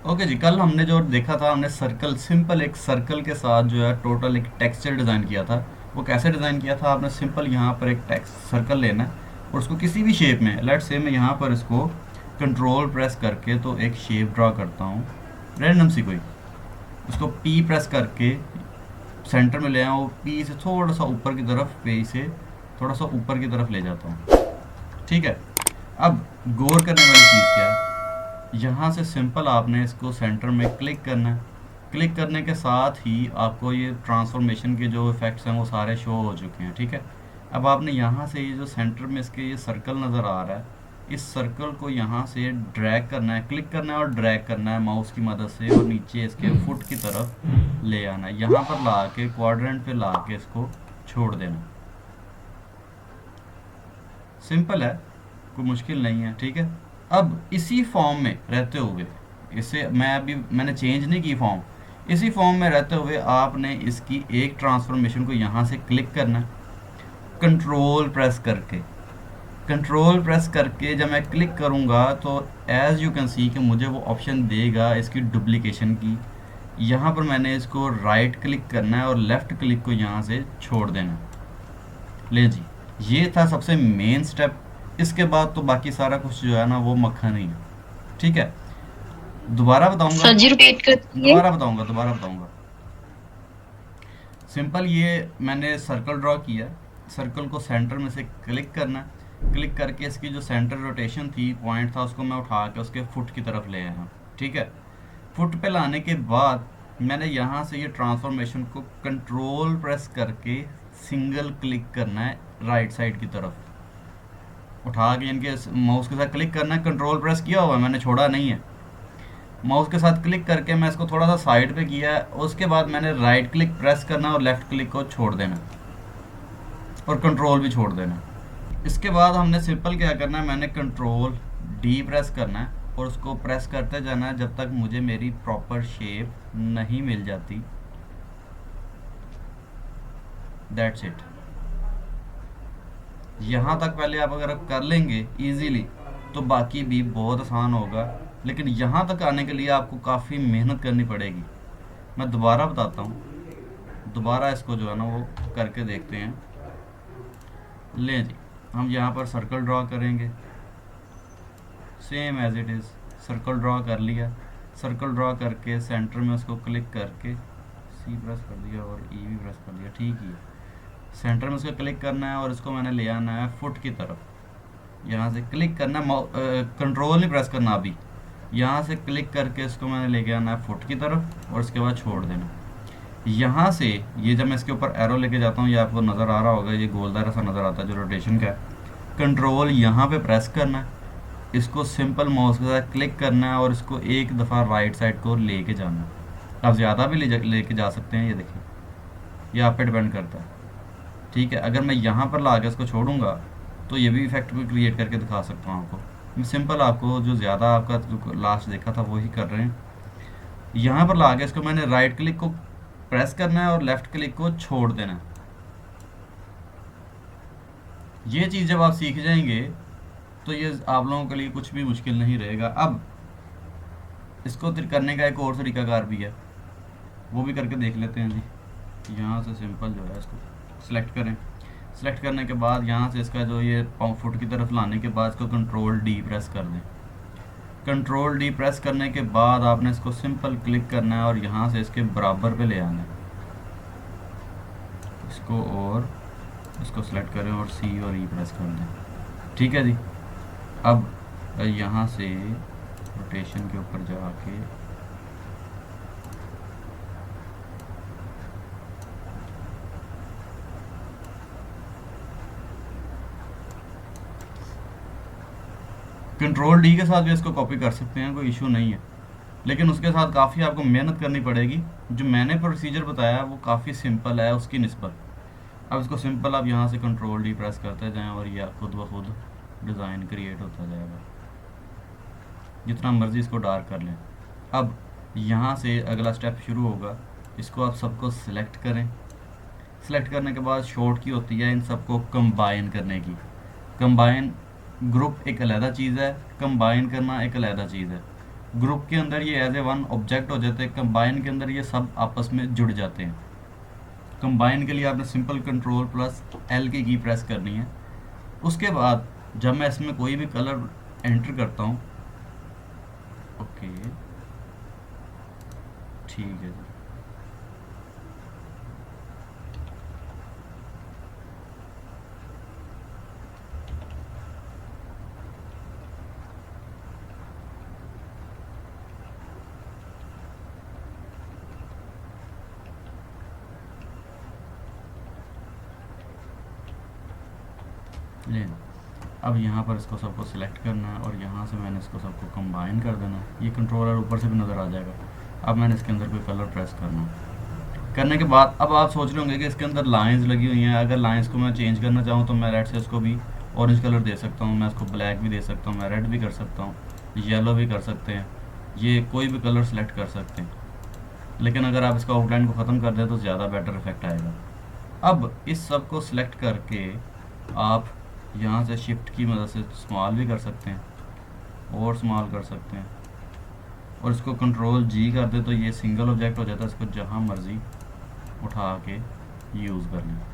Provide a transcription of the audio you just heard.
Okay जी, कल हमने जो देखा था, हमने सर्कल, सिंपल एक सर्कल के साथ जो है टोटल एक टेक्सचर डिज़ाइन किया था। वो कैसे डिज़ाइन किया था? आपने सिंपल यहाँ पर एक टेक्स्ट सर्कल लेना है और उसको किसी भी शेप में, लेट से मैं यहाँ पर इसको कंट्रोल प्रेस करके तो एक शेप ड्रा करता हूँ रैंडम सी कोई, उसको पी प्रेस करके सेंटर में ले आया और पी से थोड़ा सा ऊपर की तरफ, पी से थोड़ा सा ऊपर की तरफ ले जाता हूँ। ठीक है, अब गौर करने वाली चीज़ क्या है, यहाँ से सिंपल आपने इसको सेंटर में क्लिक करना है। क्लिक करने के साथ ही आपको ये ट्रांसफॉर्मेशन के जो इफ़ेक्ट्स हैं वो सारे शो हो चुके हैं। ठीक है, अब आपने यहाँ से ये जो सेंटर में इसके ये सर्कल नज़र आ रहा है, इस सर्कल को यहाँ से ड्रैग करना है, क्लिक करना है और ड्रैग करना है माउस की मदद से, और नीचे इसके फुट की तरफ ले आना है। यहाँ पर ला के क्वाड्रेंट पे ला के इसको छोड़ देना। सिंपल है, कोई मुश्किल नहीं है। ठीक है, अब इसी फॉर्म में रहते हुए, इसे मैंने चेंज नहीं की फॉर्म, इसी फॉर्म में रहते हुए आपने इसकी एक ट्रांसफॉर्मेशन को यहाँ से क्लिक करना है, कंट्रोल प्रेस करके। कंट्रोल प्रेस करके जब मैं क्लिक करूँगा तो एज़ यू कैन सी कि मुझे वो ऑप्शन देगा इसकी डुप्लीकेशन की। यहाँ पर मैंने इसको राइट क्लिक करना है और लेफ़्ट क्लिक को यहाँ से छोड़ देना। ले जी, ये था सबसे मेन स्टेप। इसके बाद तो बाकी सारा कुछ जो है ना वो मक्खन ही है। ठीक है, दोबारा बताऊंगा, सर जी रिपीट करती है। दोबारा बताऊंगा। सिंपल, ये मैंने सर्कल ड्रॉ किया, सर्कल को सेंटर में से क्लिक करना, क्लिक करके इसकी जो सेंटर रोटेशन थी, पॉइंट था, उसको मैं उठा के उसके फुट की तरफ ले आया। ठीक है, फुट पे लाने के बाद मैंने यहाँ से ये ट्रांसफॉर्मेशन को कंट्रोल प्रेस करके सिंगल क्लिक करना है राइट साइड की तरफ उठा के, इनके माउस के साथ क्लिक करना है। कंट्रोल प्रेस किया हुआ है, मैंने छोड़ा नहीं है। माउस के साथ क्लिक करके मैं इसको थोड़ा सा साइड पे किया है, उसके बाद मैंने राइट क्लिक प्रेस करना और लेफ़्ट क्लिक को छोड़ देना और कंट्रोल भी छोड़ देना। इसके बाद हमने सिंपल क्या करना है, मैंने कंट्रोल डी प्रेस करना है और उसको प्रेस करते जाना है जब तक मुझे मेरी प्रॉपर शेप नहीं मिल जाती। That's it. यहाँ तक पहले आप अगर आप कर लेंगे इजीली तो बाकी भी बहुत आसान होगा, लेकिन यहाँ तक आने के लिए आपको काफ़ी मेहनत करनी पड़ेगी। मैं दोबारा बताता हूँ, दोबारा इसको जो है ना वो करके देखते हैं। लें जी, हम यहाँ पर सर्कल ड्रॉ करेंगे same as it is. Circle draw कर लिया, सर्कल ड्रॉ करके सेंटर में उसको क्लिक करके सी प्रेस कर दिया और ई भी प्रेस कर दिया। ठीक ही है, सेंटर में उसको क्लिक करना है और इसको मैंने ले आना है फुट की तरफ। यहाँ से क्लिक करना है, कंट्रोल नहीं प्रेस करना अभी, यहाँ से क्लिक करके इसको मैंने लेके आना है फुट की तरफ और उसके बाद छोड़ देना। यहाँ से ये जब मैं इसके ऊपर एरो लेके जाता हूँ, ये आपको नज़र आ रहा होगा, ये गोलदार ऐसा नज़र आता है जो रोटेशन का है। कंट्रोल यहाँ पे प्रेस करना है, इसको सिंपल माउस के साथ क्लिक करना है और इसको एक दफ़ा राइट साइड को लेके जाना है। आप ज़्यादा भी लेके जा सकते हैं, ये देखिए, ये आप पे डिपेंड करता है। ठीक है, अगर मैं यहाँ पर ला के इसको छोड़ूंगा तो ये भी इफेक्ट भी क्रिएट करके दिखा सकता हूँ आपको। मैं सिंपल आपको जो ज़्यादा आपका जो लास्ट देखा था वही कर रहे हैं। यहाँ पर ला के इसको मैंने राइट क्लिक को प्रेस करना है और लेफ़्ट क्लिक को छोड़ देना है। ये चीज़ जब आप सीख जाएंगे तो ये आप लोगों के लिए कुछ भी मुश्किल नहीं रहेगा। अब इसको करने का एक और तरीकाकार भी है, वो भी करके देख लेते हैं जी। यहाँ से सिंपल जो है इसको सिलेक्ट करें, सिलेक्ट करने के बाद यहाँ से इसका जो ये फुट की तरफ लाने के बाद इसको कंट्रोल डी प्रेस कर दें। कंट्रोल डी प्रेस करने के बाद आपने इसको सिंपल क्लिक करना है और यहाँ से इसके बराबर पे ले आना है इसको, और इसको सिलेक्ट करें और सी और ई प्रेस कर दें। ठीक है जी, अब यहाँ से रोटेशन के ऊपर जाके कंट्रोल डी के साथ भी इसको कॉपी कर सकते हैं, कोई इशू नहीं है, लेकिन उसके साथ काफ़ी आपको मेहनत करनी पड़ेगी। जो मैंने प्रोसीजर बताया वो काफ़ी सिंपल है उसकी निस्बत। अब इसको सिंपल आप यहाँ से कंट्रोल डी प्रेस करते जाएं और ये खुद ब खुद डिज़ाइन क्रिएट होता जाएगा, जितना मर्ज़ी इसको डार्क कर लें। अब यहाँ से अगला स्टेप शुरू होगा, इसको आप सबको सिलेक्ट करें। सिलेक्ट करने के बाद शॉर्ट की होती है इन सबको कंबाइन करने की। कंबाइन ग्रुप एक अलहदा चीज़ है, कंबाइन करना एक अलहदा चीज़ है। ग्रुप के अंदर ये एज ए वन ऑब्जेक्ट हो जाते हैं, कंबाइन के अंदर ये सब आपस में जुड़ जाते हैं। कंबाइन के लिए आपने सिंपल कंट्रोल प्लस एल की प्रेस करनी है। उसके बाद जब मैं इसमें कोई भी कलर एंटर करता हूँ, ओके ठीक है जी, ले अब यहाँ पर इसको सबको सिलेक्ट करना है और यहाँ से मैंने इसको सबको कंबाइन कर देना है। ये कंट्रोलर ऊपर से भी नज़र आ जाएगा। अब मैंने इसके अंदर कोई कलर प्रेस करना है। करने के बाद अब आप सोच रहे होंगे कि इसके अंदर लाइंस लगी हुई हैं, अगर लाइंस को मैं चेंज करना चाहूँ तो मैं रेड से इसको भी ऑरेंज कलर दे सकता हूँ, मैं इसको ब्लैक भी दे सकता हूँ, मैं रेड भी कर सकता हूँ, येलो भी कर सकते हैं, ये कोई भी कलर सेलेक्ट कर सकते हैं। लेकिन अगर आप इसका आउटलाइन को ख़त्म कर दें तो ज़्यादा बेटर इफेक्ट आएगा। अब इस सब को सिलेक्ट करके आप यहाँ से शिफ्ट की मदद से स्मॉल भी कर सकते हैं और स्मॉल कर सकते हैं, और इसको कंट्रोल जी कर दे तो ये सिंगल ऑब्जेक्ट हो जाता है। इसको जहाँ मर्ज़ी उठा के यूज़ कर लें।